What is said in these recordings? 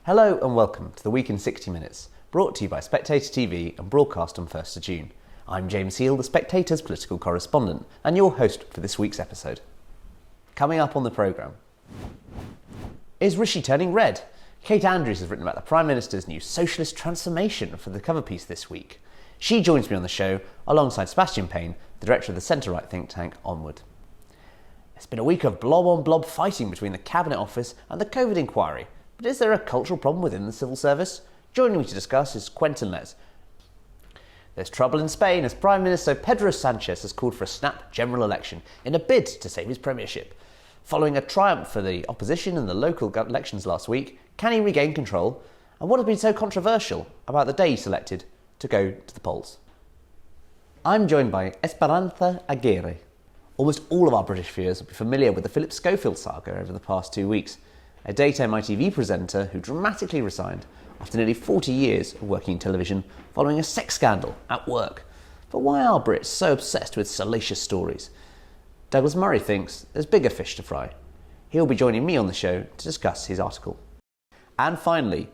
Hello and welcome to the Week in 60 Minutes, brought to you by SpectatorTV and broadcast on 1st of June. I'm James Heale, the Spectator's political correspondent, and your host for this week's episode. Coming up on the programme, is Rishi turning red? Kate Andrews has written about the Prime Minister's new socialist transformation for the cover piece this week. She joins me on the show alongside Sebastian Payne, the director of the centre-right think tank Onward. It's been a week of blob-on-blob fighting between the Cabinet Office and the COVID inquiry, but is there a cultural problem within the civil service? Joining me to discuss is Quentin Letts. There's trouble in Spain as Prime Minister Pedro Sanchez has called for a snap general election in a bid to save his premiership. Following a triumph for the opposition in the local elections last week, can he regain control? And what has been so controversial about the day he selected to go to the polls? I'm joined by Esperanza Aguirre. Almost all of our British viewers will be familiar with the Philip Schofield saga over the past 2 weeks, a daytime ITV presenter who dramatically resigned after nearly 40 years of working in television following a sex scandal at work. But why are Brits so obsessed with salacious stories? Douglas Murray thinks there's bigger fish to fry. He'll be joining me on the show to discuss his article. And finally,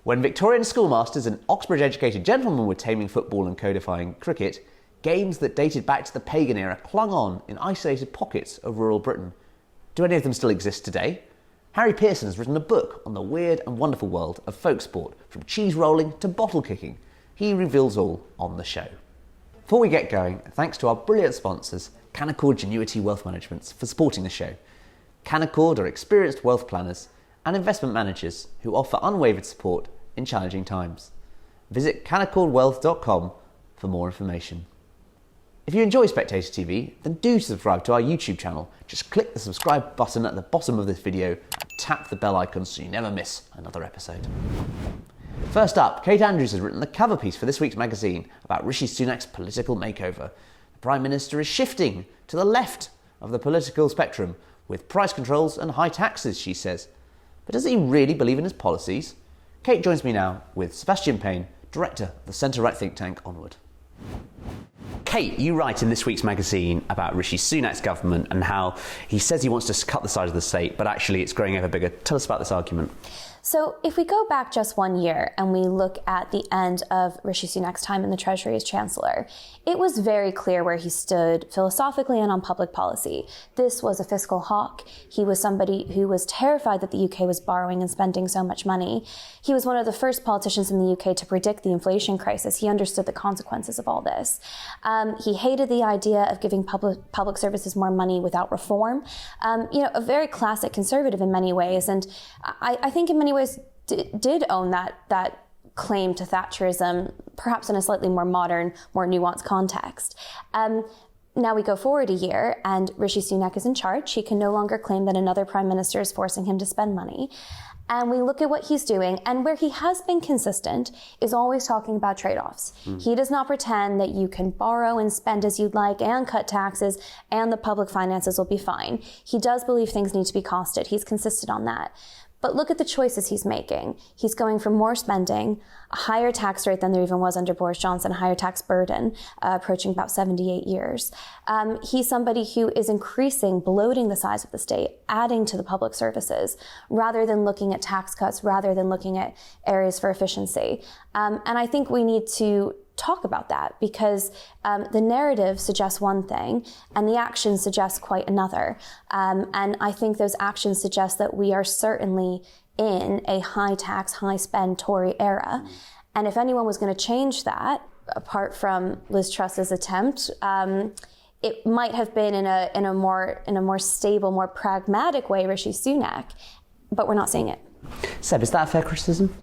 when Victorian schoolmasters and Oxbridge-educated gentlemen were taming football and codifying cricket, games that dated back to the pagan era clung on in isolated pockets of rural Britain. Do any of them still exist today? Harry Pearson has written a book on the weird and wonderful world of folk sport, from cheese rolling to bottle kicking. He reveals all on the show. Before we get going, thanks to our brilliant sponsors, Canaccord Genuity Wealth Management, for supporting the show. Canaccord are experienced wealth planners and investment managers who offer unwavered support in challenging times. Visit canaccordwealth.com for more information. If you enjoy Spectator TV, then do subscribe to our YouTube channel. Just click the subscribe button at the bottom of this video and tap the bell icon so you never miss another episode. First up, Kate Andrews has written the cover piece for this week's magazine about Rishi Sunak's political makeover. The Prime Minister is shifting to the left of the political spectrum with price controls and high taxes, she says. But does he really believe in his policies? Kate joins me now with Sebastian Payne, director of the centre-right think tank Onward. Kate, you write in this week's magazine about Rishi Sunak's government and how he says he wants to cut the size of the state, but actually it's growing ever bigger. Tell us about this argument. So if we go back just 1 year and we look at the end of Rishi Sunak's time in the Treasury as Chancellor, it was very clear where he stood philosophically and on public policy. This was a fiscal hawk. He was somebody who was terrified that the UK was borrowing and spending so much money. He was one of the first politicians in the UK to predict the inflation crisis. He understood the consequences of all this. He hated the idea of giving public services more money without reform. A very classic conservative in many ways. And I think in many ways did own that claim to Thatcherism, perhaps in a slightly more modern, more nuanced context. Now we go forward a year and Rishi Sunak is in charge. He can no longer claim that another prime minister is forcing him to spend money. And we look at what he's doing, and where he has been consistent is always talking about trade-offs. He does not pretend that you can borrow and spend as you'd like and cut taxes and the public finances will be fine. He does believe things need to be costed. He's consistent on that. But look at the choices he's making. He's going for more spending, a higher tax rate than there even was under Boris Johnson, a higher tax burden, approaching about 78 years. He's somebody who is bloating the size of the state, adding to the public services, rather than looking at tax cuts, rather than looking at areas for efficiency. And I think we need to talk about that because the narrative suggests one thing and the action suggests quite another. And I think those actions suggest that we are certainly in a high tax, high spend Tory era. And if anyone was going to change that, apart from Liz Truss's attempt, it might have been in a more stable, more pragmatic way, Rishi Sunak, but we're not seeing it. Seb, is that a fair criticism?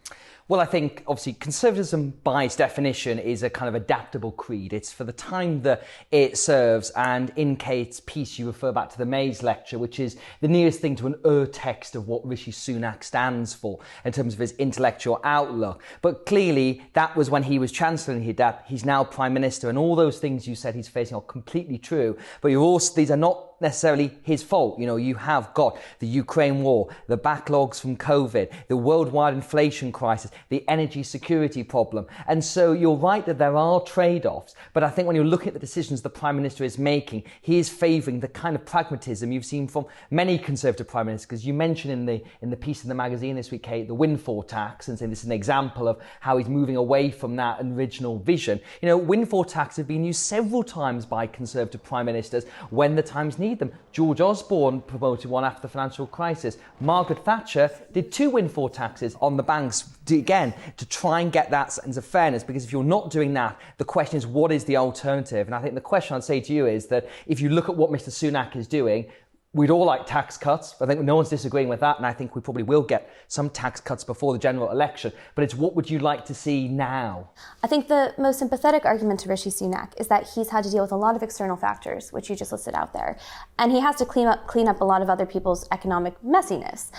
Well, I think, obviously, conservatism, by its definition, is a kind of adaptable creed. It's for the time that it serves. And in Kate's piece, you refer back to the Mays lecture, which is the nearest thing to an text of what Rishi Sunak stands for in terms of his intellectual outlook. But clearly, that was when he was Chancellor and he's now Prime Minister. And all those things you said he's facing are completely true. But these are not necessarily his fault. You know, you have got the Ukraine war, the backlogs from COVID, the worldwide inflation crisis, the energy security problem. And so you're right that there are trade-offs, but I think when you're looking at the decisions the Prime Minister is making, he is favouring the kind of pragmatism you've seen from many Conservative Prime Ministers, because you mentioned in the piece in the magazine this week, Kate, the windfall tax, and saying this is an example of how he's moving away from that original vision. You know, windfall tax have been used several times by Conservative Prime Ministers when the times need them. George Osborne promoted one after the financial crisis. Margaret Thatcher did 2 windfall taxes on the banks, again, to try and get that sense of fairness, because if you're not doing that, the question is, what is the alternative? And I think the question I'd say to you is that if you look at what Mr. Sunak is doing, we'd all like tax cuts. I think no one's disagreeing with that, and I think we probably will get some tax cuts before the general election. But it's what would you like to see now? I think the most sympathetic argument to Rishi Sunak is that he's had to deal with a lot of external factors, which you just listed out there. And he has to clean up a lot of other people's economic messiness.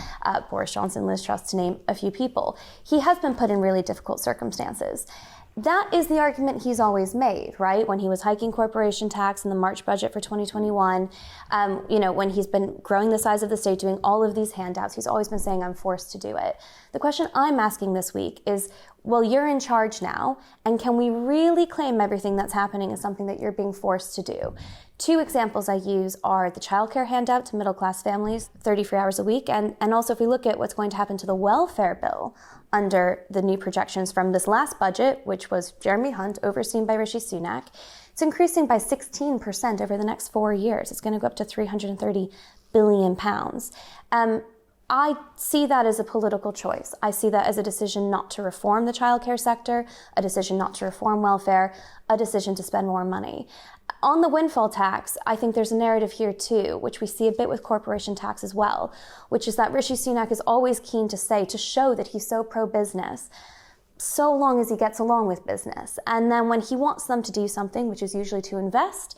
Boris Johnson, Liz Truss, to name a few people. He has been put in really difficult circumstances. That is the argument he's always made, right? When he was hiking corporation tax in the March budget for 2021, when he's been growing the size of the state, doing all of these handouts, he's always been saying, I'm forced to do it. The question I'm asking this week is, well, you're in charge now, and can we really claim everything that's happening as something that you're being forced to do? 2 examples I use are the childcare handout to middle-class families, 33 hours a week, and also if we look at what's going to happen to the welfare bill under the new projections from this last budget, which was Jeremy Hunt, overseen by Rishi Sunak, it's increasing by 16% over the next 4 years. It's going to go up to £330 billion. I see that as a political choice. I see that as a decision not to reform the childcare sector, a decision not to reform welfare, a decision to spend more money. On the windfall tax, I think there's a narrative here too, which we see a bit with corporation tax as well, which is that Rishi Sunak is always keen to show that he's so pro-business, so long as he gets along with business. And then when he wants them to do something, which is usually to invest,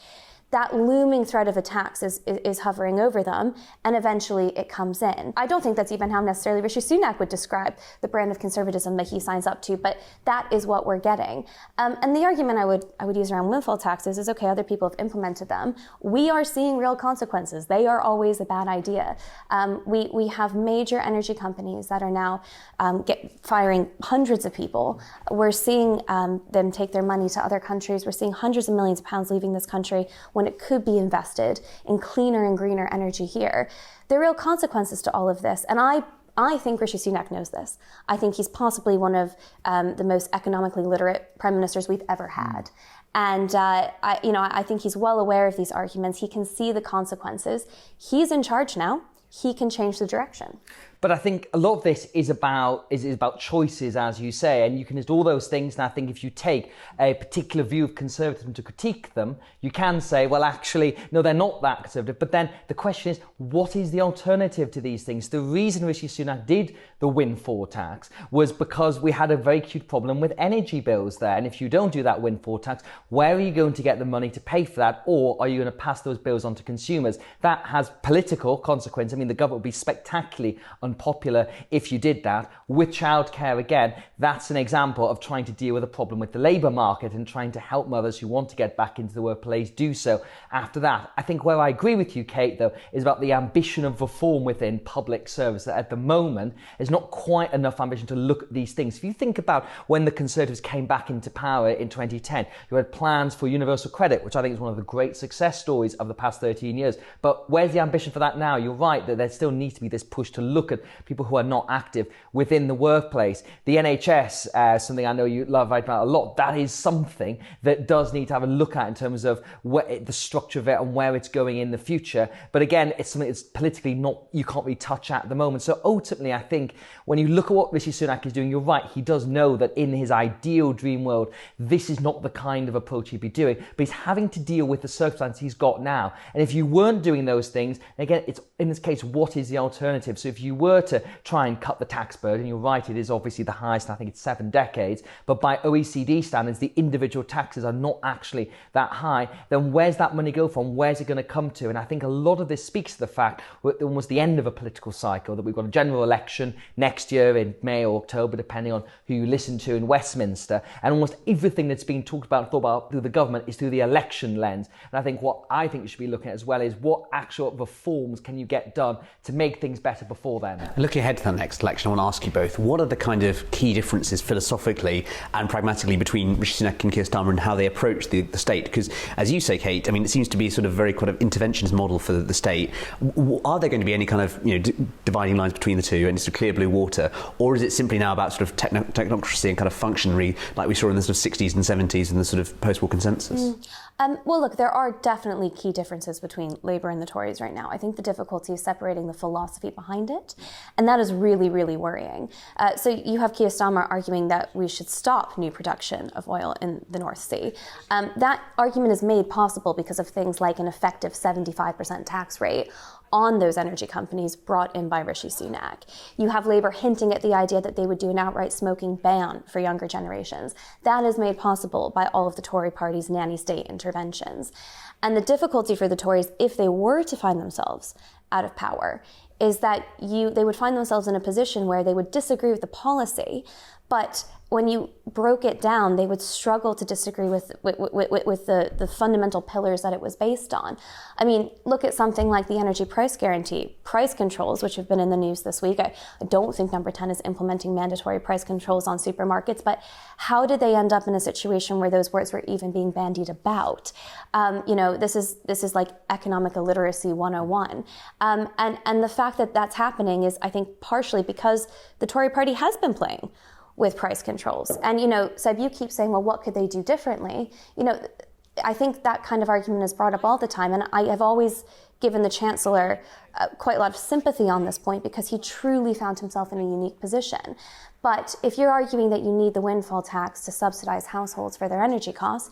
that looming threat of a tax is hovering over them, and eventually it comes in. I don't think that's even how necessarily Rishi Sunak would describe the brand of conservatism that he signs up to, but that is what we're getting. And the argument I would use around windfall taxes is, okay, other people have implemented them. We are seeing real consequences. They are always a bad idea. We have major energy companies that are now firing hundreds of people. We're seeing them take their money to other countries. We're seeing hundreds of millions of pounds leaving this country when it could be invested in cleaner and greener energy here. There are real consequences to all of this, and I think Rishi Sunak knows this. I think he's possibly one of the most economically literate prime ministers we've ever had. And I think he's well aware of these arguments. He can see the consequences. He's in charge now. He can change the direction. But I think a lot of this is about choices, as you say, and you can list all those things. And I think if you take a particular view of conservatism to critique them, you can say, well, actually, no, they're not that conservative. But then the question is, what is the alternative to these things? The reason Rishi Sunak did the windfall tax was because we had a very acute problem with energy bills there. And if you don't do that windfall tax, where are you going to get the money to pay for that? Or are you going to pass those bills on to consumers? That has political consequence. I mean, the government would be spectacularly unpopular if you did that. With childcare, again, that's an example of trying to deal with a problem with the labour market and trying to help mothers who want to get back into the workplace do so. After that, I think where I agree with you, Kate, though, is about the ambition of reform within public service. That at the moment, there's not quite enough ambition to look at these things. If you think about when the Conservatives came back into power in 2010, you had plans for universal credit, which I think is one of the great success stories of the past 13 years. But where's the ambition for that now? You're right that there still needs to be this push to look at people who are not active within the workplace. The NHS, something I know you love right about a lot, that is something that does need to have a look at in terms of the structure of it and where it's going in the future. But again, it's something that's politically you can't really touch at the moment. So ultimately, I think when you look at what Rishi Sunak is doing, you're right. He does know that in his ideal dream world, this is not the kind of approach he'd be doing, but he's having to deal with the circumstances he's got now. And if you weren't doing those things, again, it's in this case, what is the alternative? So if you were were to try and cut the tax burden, you're right, it is obviously the highest, I think it's 7 decades, but by OECD standards, the individual taxes are not actually that high, then where's that money go from? Where's it going to come to? And I think a lot of this speaks to the fact we're at almost the end of a political cycle, that we've got a general election next year in May or October, depending on who you listen to in Westminster, and almost everything that's being talked about and thought about through the government is through the election lens. And I think what I think you should be looking at as well is what actual reforms can you get done to make things better before then. Looking ahead to the next election, I want to ask you both, what are the kind of key differences philosophically and pragmatically between Rishi Sunak and Keir Starmer and how they approach the state? Because as you say, Kate, I mean, it seems to be sort of very kind of interventionist model for the state. Are there going to be any kind of dividing lines between the two and it's a clear blue water, or is it simply now about sort of technocracy and kind of functionary like we saw in the sort of 60s and 70s and the sort of post-war consensus? Well, look, there are definitely key differences between Labour and the Tories right now. I think the difficulty is separating the philosophy behind it, and that is really, really worrying. So you have Keir Starmer arguing that we should stop new production of oil in the North Sea. That argument is made possible because of things like an effective 75% tax rate on those energy companies brought in by Rishi Sunak. You have Labour hinting at the idea that they would do an outright smoking ban for younger generations. That is made possible by all of the Tory party's nanny state interventions. And the difficulty for the Tories, if they were to find themselves out of power, is that they would find themselves in a position where they would disagree with the policy, but when you broke it down, they would struggle to disagree with the fundamental pillars that it was based on. I mean, look at something like the energy price guarantee, price controls, which have been in the news this week. I don't think Number 10 is implementing mandatory price controls on supermarkets, but how did they end up in a situation where those words were even being bandied about? This is like economic illiteracy 101. And the fact that that's happening is, I think, partially because the Tory party has been playing with price controls. And, Seb, you keep saying, well, what could they do differently? I think that kind of argument is brought up all the time. And I have always given the Chancellor quite a lot of sympathy on this point because he truly found himself in a unique position. But if you're arguing that you need the windfall tax to subsidize households for their energy costs,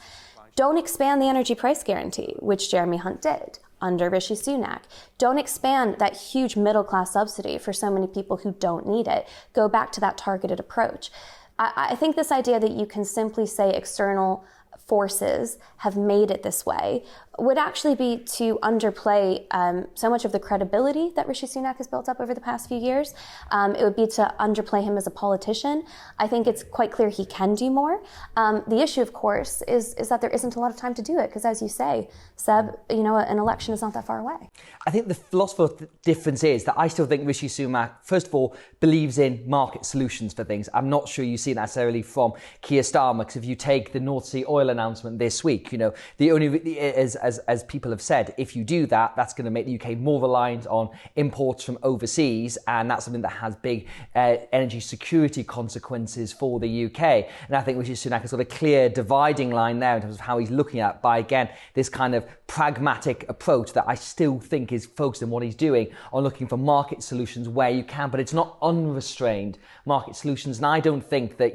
don't expand the energy price guarantee, which Jeremy Hunt did under Rishi Sunak. Don't expand that huge middle-class subsidy for so many people who don't need it. Go back to that targeted approach. I think this idea that you can simply say external forces have made it this way would actually be to underplay so much of the credibility that Rishi Sunak has built up over the past few years. It would be to underplay him as a politician. I think it's quite clear he can do more. The issue, of course, is that there isn't a lot of time to do it, because as you say, Seb, an election is not that far away. I think the philosophical difference is that I still think Rishi Sunak, first of all, believes in market solutions for things. I'm not sure you see that necessarily from Keir Starmer, because if you take the North Sea oil announcement this week, the only, as people have said, if you do that, that's going to make the UK more reliant on imports from overseas, and that's something that has big energy security consequences for the UK. And I think Rishi Sunak has got a clear dividing line there in terms of how he's looking at, by again, this kind of pragmatic approach that I still think is focused on what he's doing, on looking for market solutions where you can, but it's not unrestrained market solutions. And I don't think that,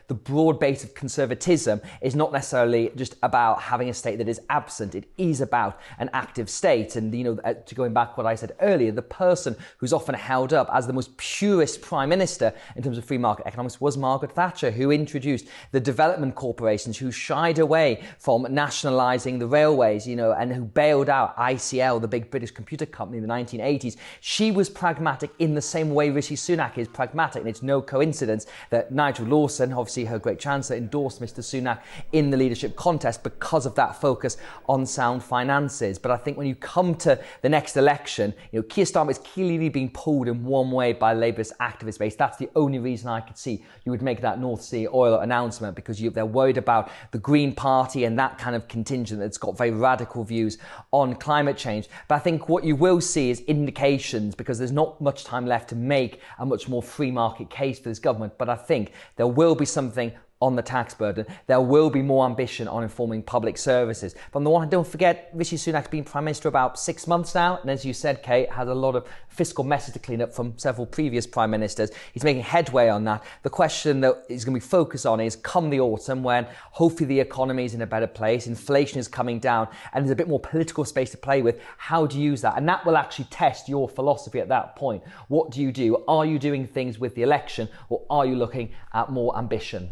the broad base of conservatism is not necessarily just about having a state that is absent. It is about an active state. And, to going back what I said earlier, the person who's often held up as the most purist prime minister in terms of free market economics was Margaret Thatcher, who introduced the development corporations, who shied away from nationalising the railways, and who bailed out ICL, the big British computer company, in the 1980s. She was pragmatic in the same way Rishi Sunak is pragmatic. And it's no coincidence that Nigel Lawson, obviously her great chancellor, endorsed Mr. Sunak in the leadership contest because of that focus on sound finances. But I think when you come to the next election, Keir Starmer is clearly being pulled in one way by Labour's activist base. That's the only reason I could see you would make that North Sea oil announcement, because they're worried about the Green Party and that kind of contingent that's got very radical views on climate change. But I think what you will see is indications, because there's not much time left to make a much more free market case for this government. But I think there will be something on the tax burden, there will be more ambition on informing public services. But on the one hand, don't forget, Rishi Sunak's been Prime Minister about 6 months now, and as you said, Kate, had a lot of fiscal messes to clean up from several previous Prime Ministers. He's making headway on that. The question that he's going to be focused on is, come the autumn, when hopefully the economy is in a better place, inflation is coming down, and there's a bit more political space to play with, how do you use that? And that will actually test your philosophy at that point. What do you do? Are you doing things with the election, or are you looking at more ambition?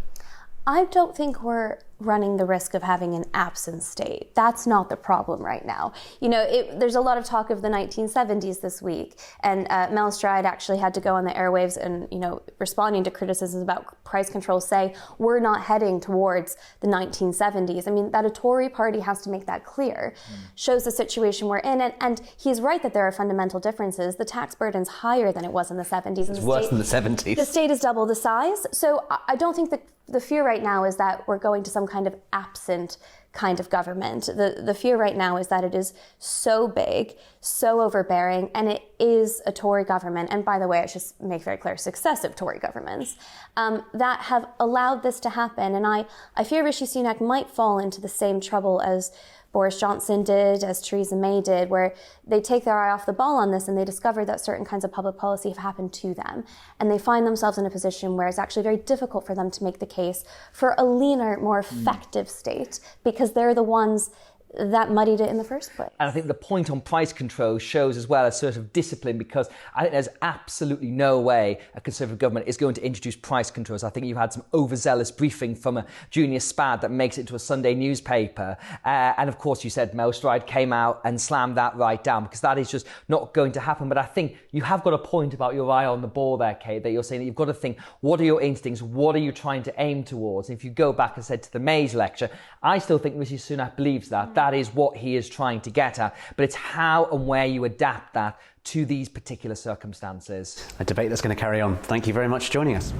I don't think we're running the risk of having an absent state. That's not the problem right now. You know, there's a lot of talk of the 1970s this week, and Mel Stride actually had to go on the airwaves and, you know, responding to criticisms about price control, say we're not heading towards the 1970s. I mean, that a Tory party has to make that clear shows the situation we're in, and he's right that there are fundamental differences. The tax burden's higher than it was in the 70s. It's worse than the 70s. The state is double the size. So I don't think that the fear right now is that we're going to some kind of absent kind of government. The fear right now is that it is so big, so overbearing, and it is a Tory government, and by the way, I should make very clear, successive Tory governments, that have allowed this to happen. And I fear Rishi Sunak might fall into the same trouble as Boris Johnson did, as Theresa May did, where they take their eye off the ball on this and they discover that certain kinds of public policy have happened to them. And they find themselves in a position where it's actually very difficult for them to make the case for a leaner, more effective state, because they're the ones that muddied it in the first place. And I think the point on price control shows as well a sort of discipline, because I think there's absolutely no way a Conservative government is going to introduce price controls. I think you had some overzealous briefing from a junior spad that makes it into a Sunday newspaper. And of course, you said Mel Stride came out and slammed that right down, because that is just not going to happen. But I think you have got a point about your eye on the ball there, Kate, that you're saying that you've got to think, what are your instincts? What are you trying to aim towards? And if you go back and said to the Mays lecture, I still think Rishi Sunak believes that. That is what he is trying to get at, but it's how and where you adapt that to these particular circumstances. A debate that's going to carry on. Thank you very much for joining us.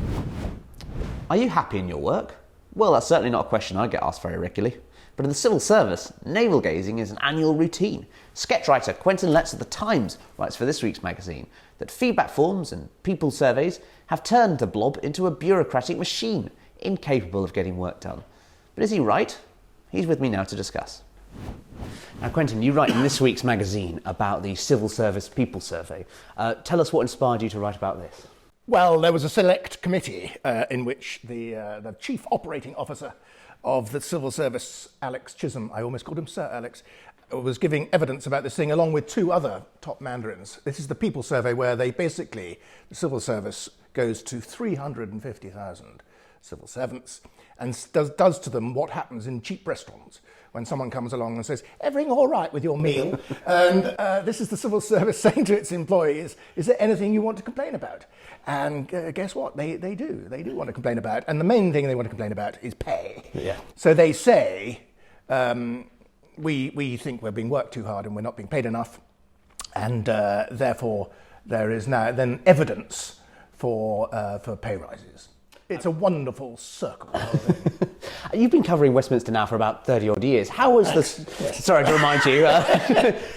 Are you happy in your work? Well, that's certainly not a question I get asked very regularly. But in the civil service, navel gazing is an annual routine. Sketch writer Quentin Letts of The Times writes for this week's magazine that feedback forms and people surveys have turned the blob into a bureaucratic machine, incapable of getting work done. But is he right? He's with me now to discuss. Now, Quentin, you write in this week's magazine about the Civil Service People Survey. Tell us what inspired you to write about this. Well, there was a select committee in which the chief operating officer of the civil service, Alex Chisholm, I almost called him Sir Alex, was giving evidence about this thing along with two other top mandarins. This is the People Survey, where they basically, the civil service goes to 350,000 civil servants and does to them what happens in cheap restaurants when someone comes along and says, everything all right with your meal? And this is the civil service saying to its employees, is there anything you want to complain about? And guess what? They do. They do want to complain about. And the main thing they want to complain about is pay. Yeah. So they say, we think we're being worked too hard and we're not being paid enough. And therefore, there is now then evidence for pay rises. It's a wonderful circle. You've been covering Westminster now for about 30 odd years. How was sorry to remind you,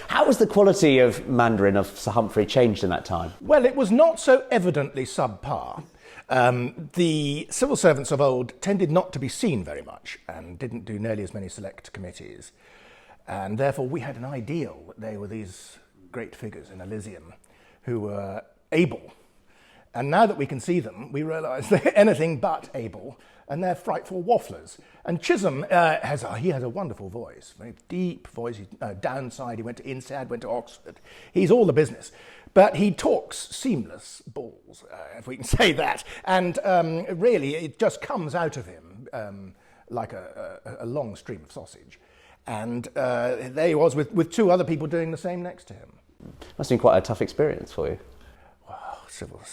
how was the quality of Mandarin of Sir Humphrey changed in that time? Well, it was not so evidently subpar. The civil servants of old tended not to be seen very much and didn't do nearly as many select committees. And therefore we had an ideal that they were these great figures in Elysium who were able. And now that we can see them, we realise they're anything but able, and they're frightful wafflers. And Chisholm has a wonderful voice, very deep voice. He's downside, he went to INSEAD, went to Oxford. He's all the business. But he talks seamless balls, if we can say that. And really, it just comes out of him like a long stream of sausage. And there he was with two other people doing the same next to him. Must have been quite a tough experience for you.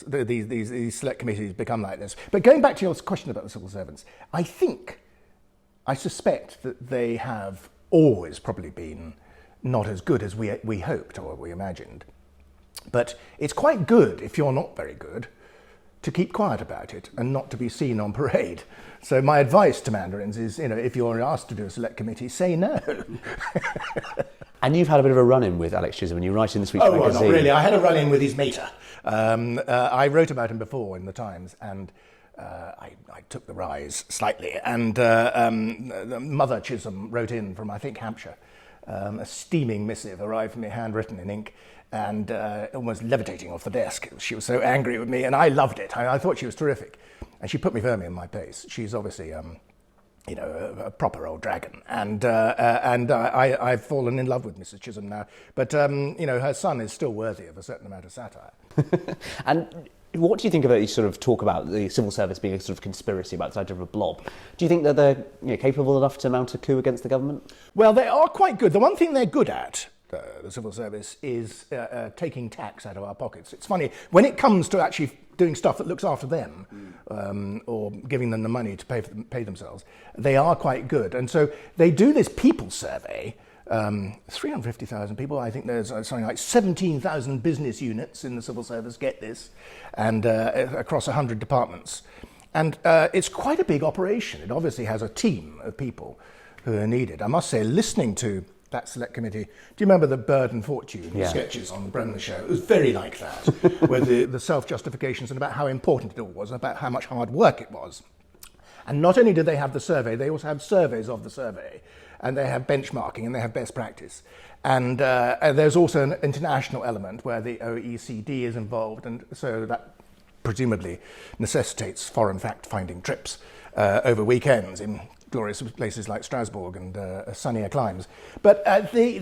These select committees become like this. But going back to your question about the civil servants, I suspect that they have always probably been not as good as we hoped or we imagined. But it's quite good, if you're not very good, to keep quiet about it and not to be seen on parade. So my advice to mandarins is, if you're asked to do a select committee, say no. And you've had a bit of a run-in with Alex Chisholm when you write in this week's magazine. Well, not really. I had a run-in with his mater. I wrote about him before in The Times, and I took the rise slightly, and Mother Chisholm wrote in from, I think, Hampshire. A steaming missive arrived for me, handwritten in ink, and almost levitating off the desk. She was so angry with me, and I loved it. I thought she was terrific, and she put me firmly in my place. She's obviously, a proper old dragon, and I've fallen in love with Mrs. Chisholm now. But her son is still worthy of a certain amount of satire. And what do you think about you sort of talk about the civil service being a sort of conspiracy about the side of a blob? Do you think that they're capable enough to mount a coup against the government? Well, they are quite good. The one thing they're good at, the civil service, is taking tax out of our pockets. It's funny, when it comes to actually doing stuff that looks after them, or giving them the money to pay themselves, they are quite good. And so they do this people survey. 350,000 people. I think there's something like 17,000 business units in the civil service, get this, and across 100 departments. And it's quite a big operation. It obviously has a team of people who are needed. I must say, listening to that select committee, do you remember the Bird and Fortune sketches on the Bremner show? It was very like that, where the self-justifications and about how important it all was, about how much hard work it was. And not only do they have the survey, they also have surveys of the survey. And they have benchmarking and they have best practice. And there's also an international element where the OECD is involved, and so that presumably necessitates foreign fact-finding trips over weekends in glorious places like Strasbourg and sunnier climes. But I don't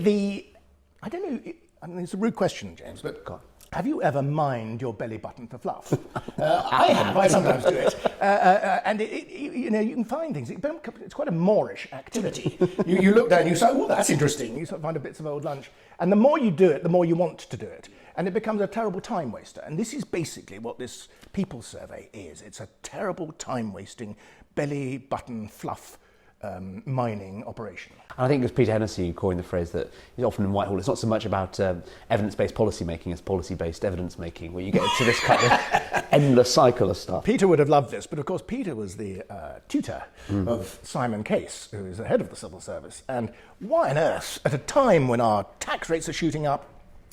know, I mean, it's a rude question, James, but have you ever mined your belly button for fluff? I have. I sometimes do it. And you can find things. It's quite a Moorish activity. You look down and you say, oh, that's interesting. You sort of find bits of old lunch. And the more you do it, the more you want to do it. And it becomes a terrible time waster. And this is basically what this people survey is. It's a terrible time wasting belly button fluff mining operation. And I think it was Peter Hennessy who coined the phrase that is often in Whitehall, it's not so much about evidence-based policy making as policy-based evidence making, where you get to this kind of endless cycle of stuff. Peter would have loved this, but of course Peter was the tutor of Simon Case, who is the head of the civil service. And why on earth, at a time when our tax rates are shooting up,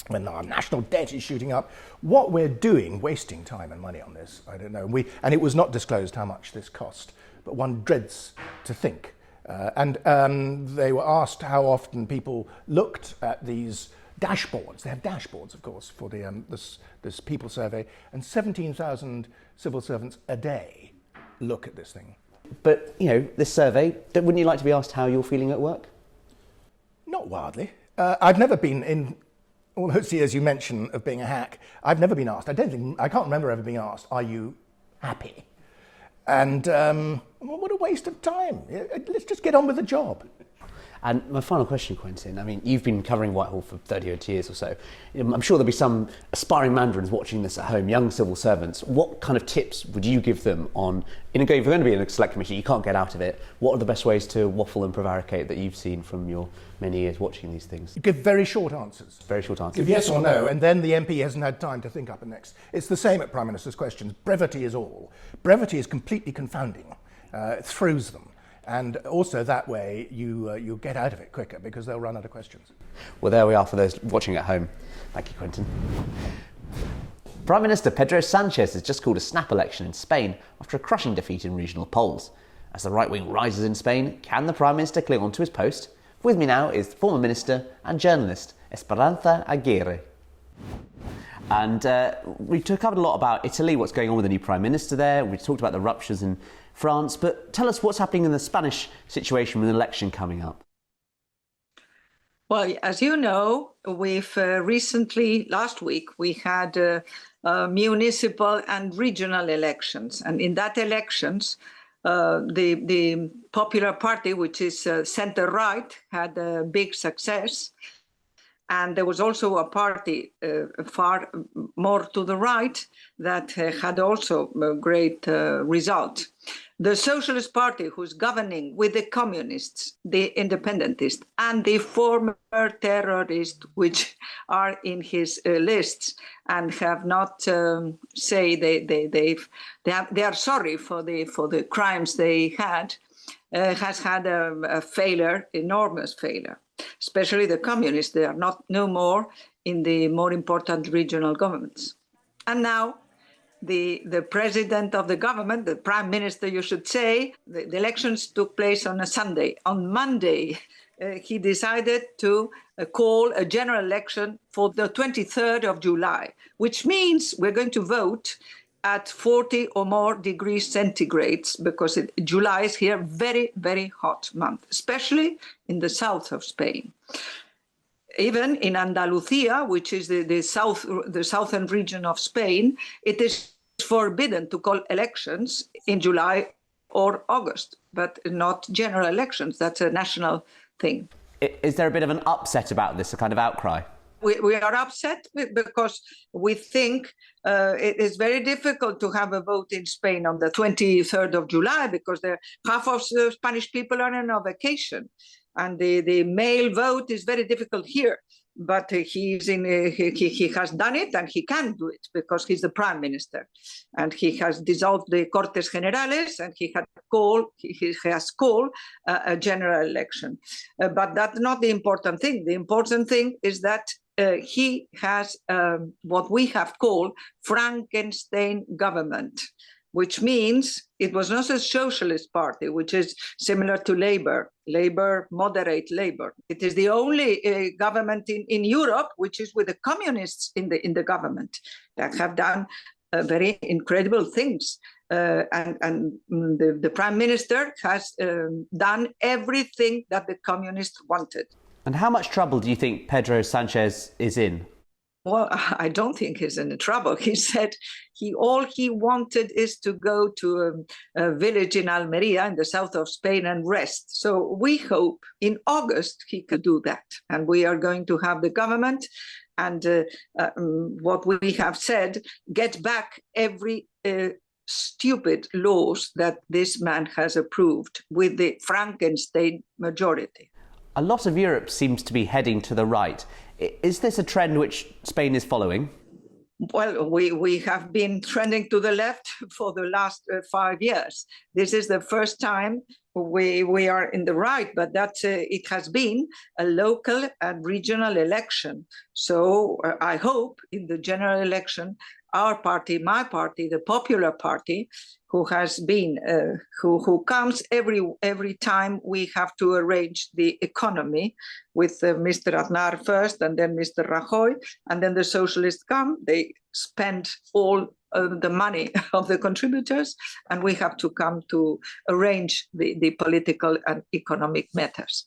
when our national debt is shooting up, what we're doing, wasting time and money on this, I don't know. And it was not disclosed how much this cost, but one dreads to think. And they were asked how often people looked at these dashboards. They have dashboards, of course, for this people survey, and 17,000 civil servants a day look at this thing. But, this survey, wouldn't you like to be asked how you're feeling at work? Not wildly. I've never been in all those years you mention of being a hack. I've never been asked. I can't remember ever being asked, are you happy? And what a waste of time. Let's just get on with the job. And my final question, Quentin, I mean, you've been covering Whitehall for 30 odd years or so. I'm sure there'll be some aspiring mandarins watching this at home, young civil servants. What kind of tips would you give them on, if you're going to be in a select committee, you can't get out of it, what are the best ways to waffle and prevaricate that you've seen from your many years watching these things? Give very short answers. Very short answers. Give yes or no, and then the MP hasn't had time to think up a next. It's the same at Prime Minister's questions. Brevity is all. Brevity is completely confounding. It throws them. And also that way you get out of it quicker because they'll run out of questions. Well, there we are for those watching at home. Thank you, Quentin. Prime Minister Pedro Sanchez has just called a snap election in Spain after a crushing defeat in regional polls. As the right wing rises in Spain, can the Prime Minister cling on to his post? With me now is former Minister and journalist Esperanza Aguirre. And we covered a lot about Italy, what's going on with the new Prime Minister there. We talked about the ruptures in France, but tell us what's happening in the Spanish situation with an election coming up. Well, as you know, we've recently, last week, we had municipal and regional elections. And in that elections, the Popular Party, which is centre-right, had a big success. And there was also a party far more to the right that had also a great result. The Socialist Party, who's governing with the communists, the independentists, and the former terrorists, which are in his lists and have not say they are sorry for the crimes they had, has had a failure, enormous failure. Especially the communists, they are no more in the more important regional governments. And now the president of the government, the prime minister, you should say, the elections took place on a Sunday. On Monday, he decided to call a general election for the 23rd of July, which means we're going to vote at 40 or more degrees centigrade, because July is here very, very hot month, especially in the south of Spain. Even in Andalusia, which is the southern region of Spain, it is forbidden to call elections in July or August, but not general elections. That's a national thing. Is there a bit of an upset about this, a kind of outcry? We are upset because we think it is very difficult to have a vote in Spain on the 23rd of July, because half of the Spanish people are on a vacation. And the male vote is very difficult here. But he has done it, and he can do it because he's the prime minister. And he has dissolved the Cortes Generales, and he has called a general election. But that's not the important thing. The important thing is that he has what we have called Frankenstein government, which means it was not a socialist party, which is similar to Labour, moderate Labour. It is the only government in Europe which is with the communists in the government that have done very incredible things. And the prime minister has done everything that the communists wanted. And how much trouble do you think Pedro Sanchez is in? Well, I don't think he's in trouble. He said all he wanted is to go to a village in Almeria in the south of Spain and rest. So we hope in August he could do that. And we are going to have the government and what we have said, get back every stupid laws that this man has approved with the Frankenstein majority. A lot of Europe seems to be heading to the right. Is this a trend which Spain is following? Well, we have been trending to the left for the last 5 years. This is the first time we are in the right, but it has been a local and regional election. So I hope in the general election, our party, my party, the Popular Party, who has been, who comes every time we have to arrange the economy with Mr. Aznar first, and then Mr. Rajoy, and then the socialists come, they spend all the money of the contributors, and we have to come to arrange the political and economic matters.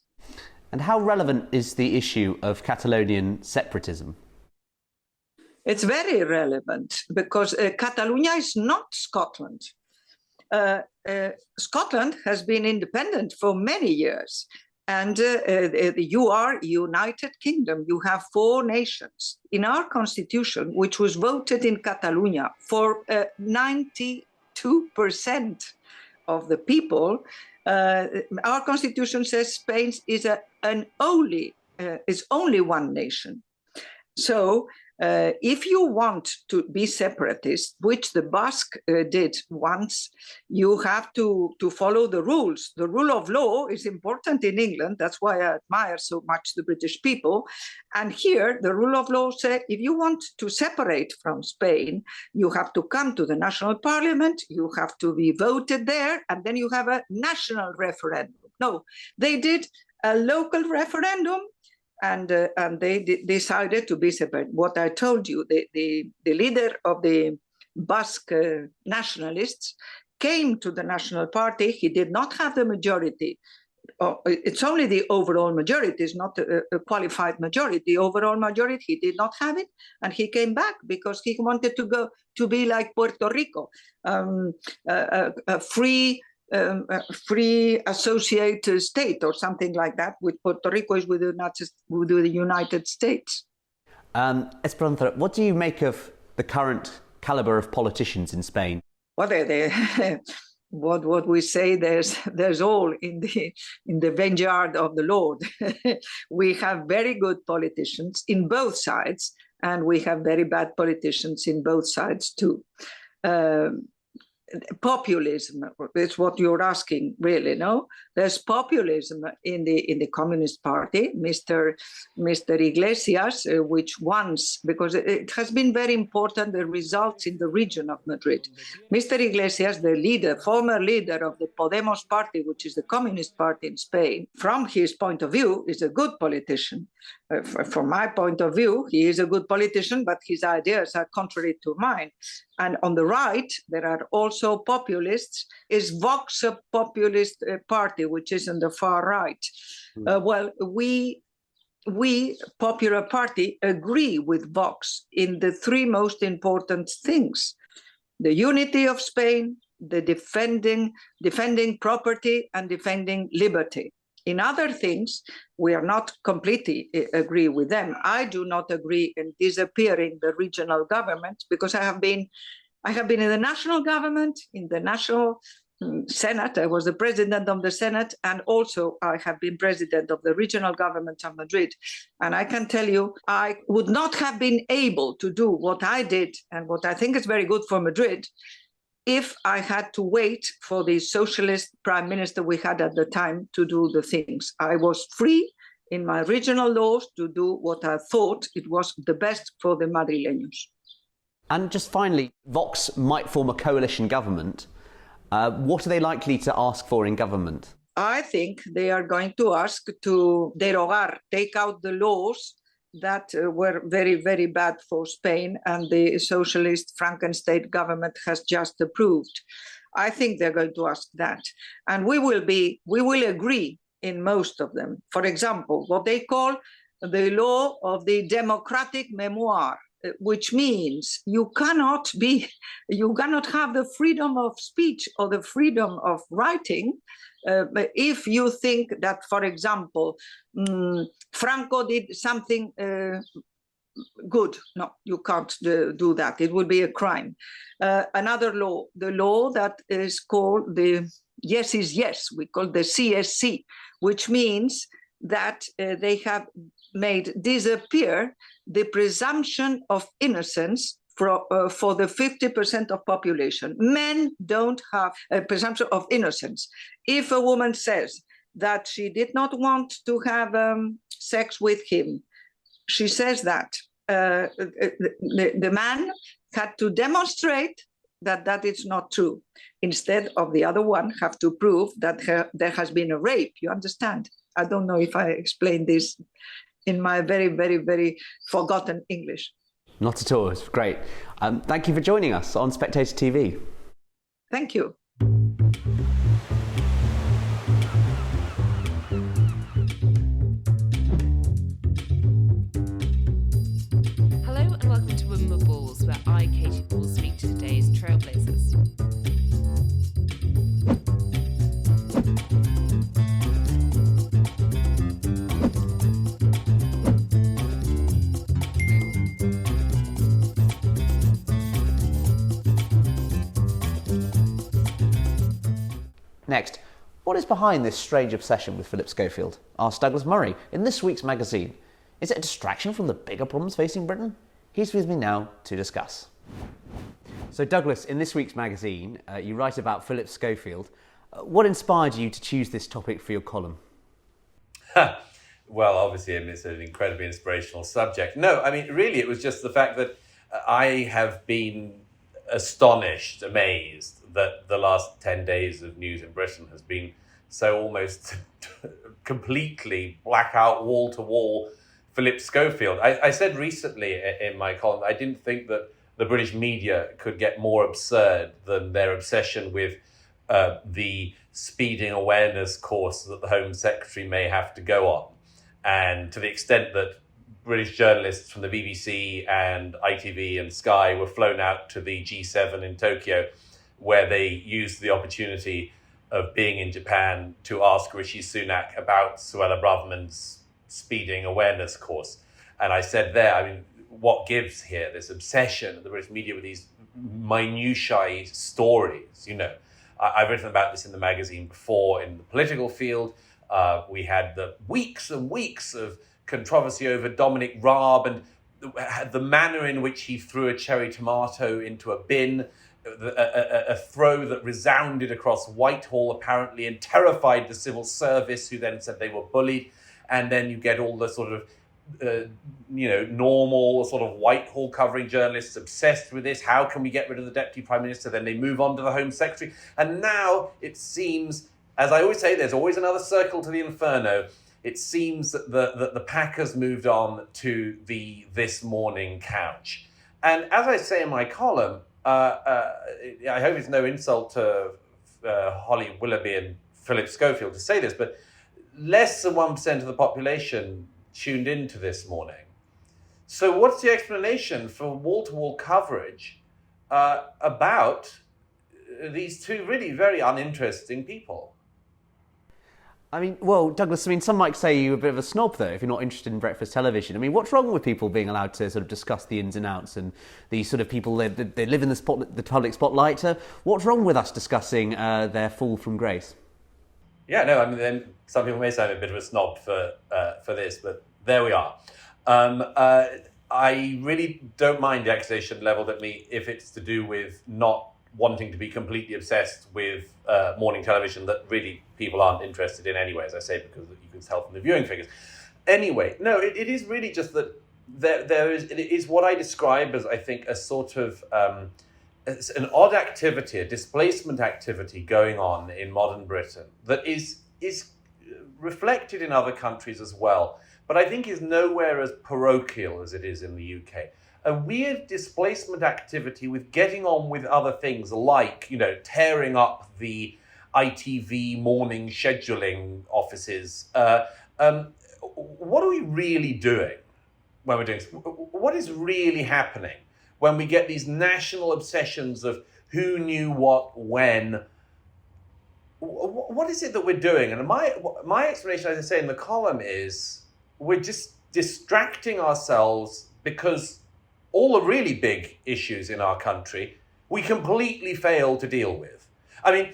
And how relevant is the issue of Catalonian separatism? It's very relevant because Catalonia is not Scotland. Scotland has been independent for many years, and you are United Kingdom. You have 4 nations. In our constitution, which was voted in Catalonia for 92% of the people, our constitution says Spain is only one nation. So if you want to be separatist, which the Basque did once, you have to follow the rules. The rule of law is important in England. That's why I admire so much the British people. And here, the rule of law says if you want to separate from Spain, you have to come to the national parliament, you have to be voted there, and then you have a national referendum. No, they did a local referendum, and they decided to be separate. What I told you, the leader of the Basque nationalists came to the National Party. He did not have the majority. It's only the overall majority, it's not a qualified majority. The overall majority, he did not have it, and he came back because he wanted to go to be like Puerto Rico, a free associate state or something like that, with Puerto Rico is with the United States. Esperanza, what do you make of the current caliber of politicians in Spain? Well, what we say, there's all in the vineyard of the Lord. We have very good politicians in both sides, and we have very bad politicians in both sides too. Populism is what you're asking, really, no? There's populism in the Communist Party, Mr. Iglesias, which once, because it has been very important, the results in the region of Madrid. Mr. Iglesias, the former leader of the Podemos party, which is the Communist Party in Spain, from his point of view, is a good politician. From my point of view, he is a good politician, but his ideas are contrary to mine. And on the right, there are also populists. Is Vox a populist party, which is on the far right? Well, we Popular Party, agree with Vox in the three most important things: the unity of Spain, the defending property, and defending liberty. In other things, we are not completely agree with them. I do not agree in disappearing the regional government, because I have been in the national government, in the national Senate. I was the president of the Senate, and also I have been president of the regional government of Madrid. And I can tell you, I would not have been able to do what I did and what I think is very good for Madrid if I had to wait for the socialist prime minister we had at the time to do the things. I was free in my regional laws to do what I thought it was the best for the Madrileños. And just finally, Vox might form a coalition government. What are they likely to ask for in government? I think they are going to ask to derogar, take out the laws that were very, very bad for Spain and the socialist Frankenstein government has just approved. I think they're going to ask that. And we will agree in most of them. For example, what they call the law of the democratic memoir, which means you cannot have the freedom of speech or the freedom of writing if you think that, for example, Franco did something good. No, you can't do that. It would be a crime. Another law, the law that is called the yes is yes, we call the CSC, which means that they have made disappear the presumption of innocence for the 50% of population. Men don't have a presumption of innocence. If a woman says that she did not want to have sex with him, she says that the man had to demonstrate that is not true, instead of the other one have to prove that there has been a rape. You understand? I don't know if I explained this in my very, very, very forgotten English. Not at all. It's great. Thank you for joining us on Spectator TV. Thank you. Hello and welcome to Women with Balls, where I, Katie, will speak to today's trailblazers. Next, what is behind this strange obsession with Philip Schofield? Asked Douglas Murray in this week's magazine. Is it a distraction from the bigger problems facing Britain? He's with me now to discuss. So Douglas, in this week's magazine, you write about Philip Schofield. What inspired you to choose this topic for your column? Well, obviously, it's an incredibly inspirational subject. No, I mean, really, it was just the fact that I have been astonished, amazed that the last 10 days of news in Britain has been so almost completely blackout, wall-to-wall Philip Schofield. I said recently in my column that I didn't think that the British media could get more absurd than their obsession with the speeding awareness course that the Home Secretary may have to go on. And to the extent that British journalists from the BBC and ITV and Sky were flown out to the G7 in Tokyo, where they used the opportunity of being in Japan to ask Rishi Sunak about Suella Braverman's speeding awareness course. And I said there, I mean, what gives here, this obsession of the British media with these minutiae stories, you know. I've written about this in the magazine before in the political field. We had the weeks and weeks of controversy over Dominic Raab and the manner in which he threw a cherry tomato into a bin a throw that resounded across Whitehall apparently and terrified the civil service, who then said they were bullied. And then you get all the sort of normal sort of Whitehall covering journalists obsessed with this. How can we get rid of the Deputy Prime Minister? Then they move on to the Home Secretary. And now it seems, as I always say, there's always another circle to the inferno. It seems that the pack has moved on to the This Morning couch. And as I say in my column, I hope it's no insult to Holly Willoughby and Philip Schofield to say this, but less than 1% of the population tuned into This Morning. So what's the explanation for wall-to-wall coverage about these two really very uninteresting people? I mean, well, Douglas, some might say you're a bit of a snob, though, if you're not interested in breakfast television. I mean, what's wrong with people being allowed to sort of discuss the ins and outs and these sort of people, they live in the public spotlight? What's wrong with us discussing their fall from grace? Yeah, no, I mean, then some people may say I'm a bit of a snob for this, but there we are. I really don't mind the accusation leveled at me if it's to do with not wanting to be completely obsessed with morning television that really people aren't interested in anyway, as I say, because you can tell from the viewing figures. Anyway, no, it is really just that it is what I describe as, I think, a sort of it's an odd activity, a displacement activity going on in modern Britain that is reflected in other countries as well, but I think is nowhere as parochial as it is in the UK. A weird displacement activity with getting on with other things like, tearing up the ITV morning scheduling offices. What are we really doing when we're doing this? What is really happening when we get these national obsessions of who knew what, when? What is it that we're doing? And my explanation, as I say in the column, is we're just distracting ourselves because all the really big issues in our country, we completely fail to deal with. I mean,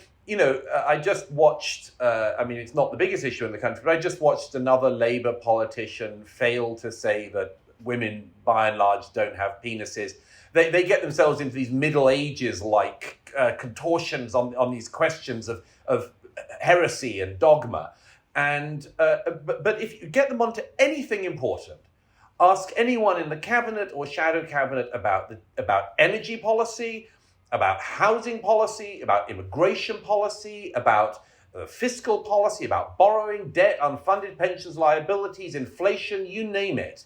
I just watched, it's not the biggest issue in the country, but I just watched another Labour politician fail to say that women, by and large, don't have penises. They get themselves into these Middle Ages-like contortions on these questions of heresy and dogma. And but if you get them onto anything important, ask anyone in the cabinet or shadow cabinet about energy policy, about housing policy, about immigration policy, about fiscal policy, about borrowing, debt, unfunded pensions, liabilities, inflation, you name it.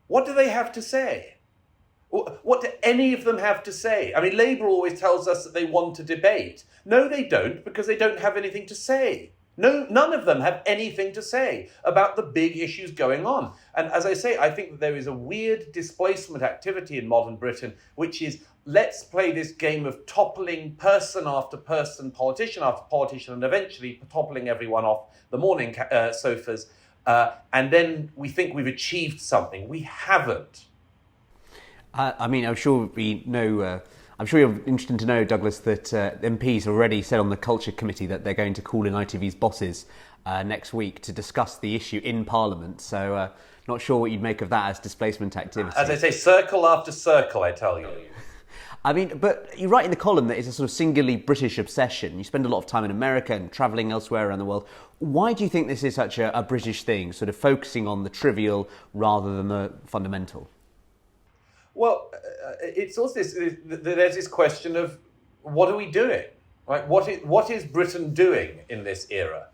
What do they have to say? What do any of them have to say? I mean, Labour always tells us that they want to debate. No, they don't, because they don't have anything to say. No, none of them have anything to say about the big issues going on. And as I say, I think that there is a weird displacement activity in modern Britain, which is, let's play this game of toppling person after person, politician after politician, and eventually toppling everyone off the morning sofas. And then we think we've achieved something. We haven't. I'm sure you're interested to know, Douglas, that MPs already said on the Culture Committee that they're going to call in ITV's bosses next week to discuss the issue in Parliament. So not sure what you'd make of that as displacement activity. As I say, circle after circle, I tell you. I mean, but you write in the column that it's a sort of singularly British obsession. You spend a lot of time in America and travelling elsewhere around the world. Why do you think this is such a British thing, sort of focusing on the trivial rather than the fundamental? Well, it's also there's this question of what are we doing? Right? What is Britain doing in this era?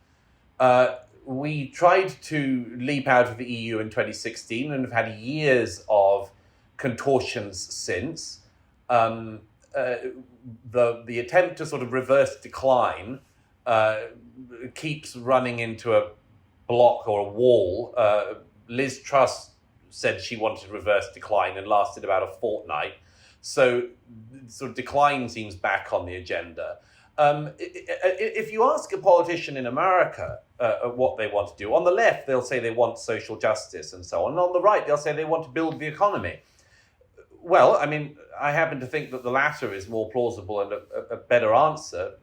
We tried to leap out of the EU in 2016 and have had years of contortions since. The attempt to sort of reverse decline keeps running into a block or a wall. Liz Truss said she wanted to reverse decline and lasted about a fortnight. So sort of decline seems back on the agenda. If you ask a politician in America what they want to do, on the left, they'll say they want social justice and so on. And on the right, they'll say they want to build the economy. Well, I mean, I happen to think that the latter is more plausible and a better answer,